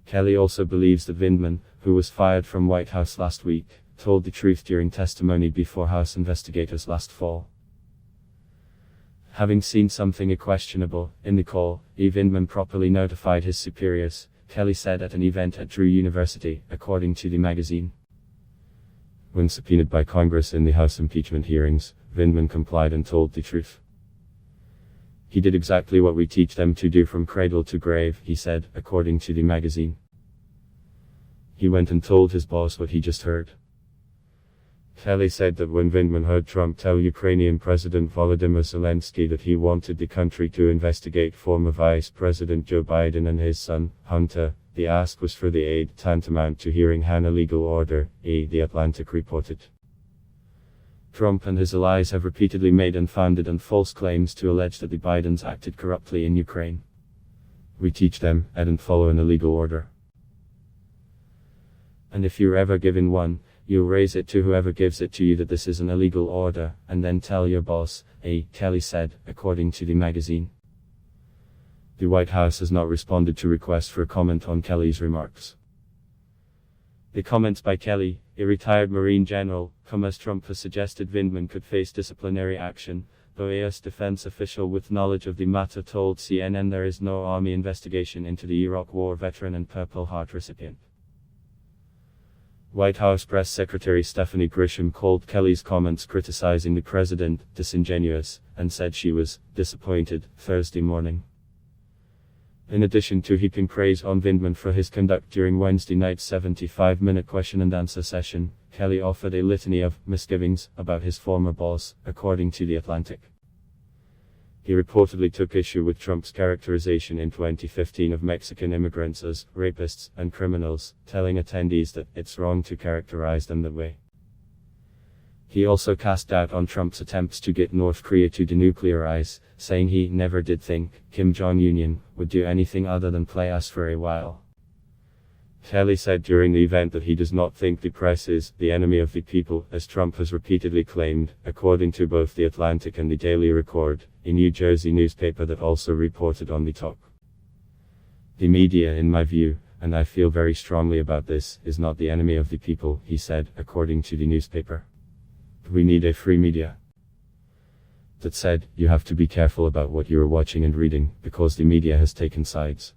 Kelly also believes that Vindman, who was fired from White House last week, told the truth during testimony before House investigators last fall. Having seen something questionable in the call, Vindman properly notified his superiors, Kelly said at an event at Drew University, according to the magazine. When subpoenaed by Congress in the House impeachment hearings, Vindman complied and told the truth. He did exactly what we teach them to do from cradle to grave, he said, according to the magazine. He went and told his boss what he just heard. Kelly said that when Vindman heard Trump tell Ukrainian President Volodymyr Zelensky that he wanted the country to investigate former Vice President Joe Biden and his son, Hunter, the ask was for the aid tantamount to hearing an illegal order, The Atlantic reported. Trump and his allies have repeatedly made unfounded and false claims to allege that the Bidens acted corruptly in Ukraine. We teach them, and follow an illegal order. And if you're ever given one, you'll raise it to whoever gives it to you that this is an illegal order, and then tell your boss, Kelly said, according to the magazine. The White House has not responded to requests for comment on Kelly's remarks. The comments by Kelly, a retired Marine general, come as Trump has suggested Vindman could face disciplinary action, though a U.S. defense official with knowledge of the matter told CNN there is no Army investigation into the Iraq War veteran and Purple Heart recipient. White House Press Secretary Stephanie Grisham called Kelly's comments criticizing the president disingenuous, and said she was disappointed Thursday morning. In addition to heaping praise on Vindman for his conduct during Wednesday night's 75-minute question-and-answer session, Kelly offered a litany of misgivings about his former boss, according to The Atlantic. He reportedly took issue with Trump's characterization in 2015 of Mexican immigrants as rapists and criminals, telling attendees that it's wrong to characterize them that way. He also cast doubt on Trump's attempts to get North Korea to denuclearize, saying he never did think Kim Jong-un would do anything other than play us for a while. Kelly said during the event that he does not think the press is the enemy of the people, as Trump has repeatedly claimed, according to both The Atlantic and the Daily Record, a New Jersey newspaper that also reported on the talk. The media, in my view, and I feel very strongly about this, is not the enemy of the people, he said, according to the newspaper. We need a free media. That said, you have to be careful about what you are watching and reading, because the media has taken sides.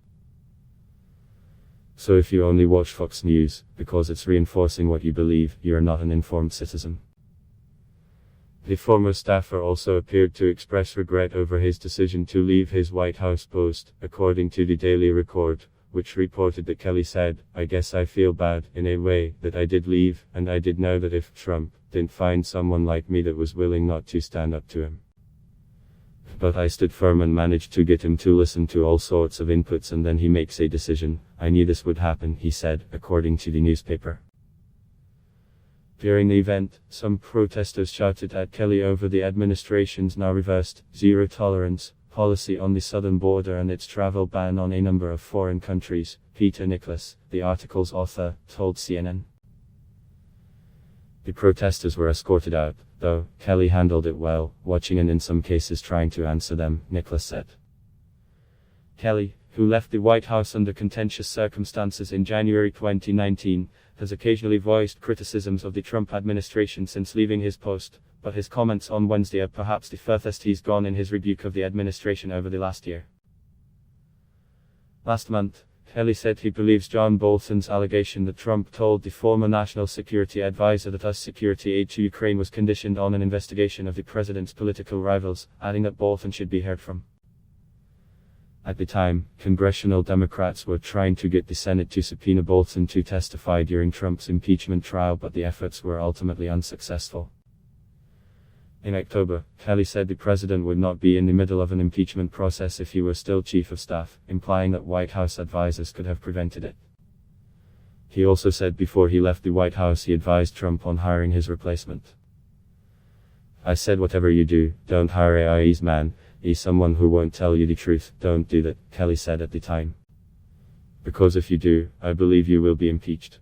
So if you only watch Fox News, because it's reinforcing what you believe, you are not an informed citizen. The former staffer also appeared to express regret over his decision to leave his White House post, according to the Daily Record, which reported that Kelly said, I guess I feel bad, in a way, that I did leave, and I did know that if Trump didn't find someone like me that was willing not to stand up to him. But I stood firm and managed to get him to listen to all sorts of inputs and then he makes a decision. I knew this would happen, he said, according to the newspaper. During the event, some protesters shouted at Kelly over the administration's now reversed, zero-tolerance policy on the southern border and its travel ban on a number of foreign countries, Peter Nicholas, the article's author, told CNN. The protesters were escorted out, though Kelly handled it well, watching and in some cases trying to answer them, Nicholas said. Kelly, who left the White House under contentious circumstances in January 2019, has occasionally voiced criticisms of the Trump administration since leaving his post, but his comments on Wednesday are perhaps the furthest he's gone in his rebuke of the administration over the last year. Last month, Kelly said he believes John Bolton's allegation that Trump told the former national security advisor that US security aid to Ukraine was conditioned on an investigation of the president's political rivals, adding that Bolton should be heard from. At the time, congressional Democrats were trying to get the Senate to subpoena Bolton to testify during Trump's impeachment trial, but the efforts were ultimately unsuccessful. In October, Kelly said the president would not be in the middle of an impeachment process if he were still chief of staff, implying that White House advisors could have prevented it. He also said before he left the White House he advised Trump on hiring his replacement. I said whatever you do, don't hire AI's man, he's someone who won't tell you the truth, don't do that, Kelly said at the time. Because if you do, I believe you will be impeached.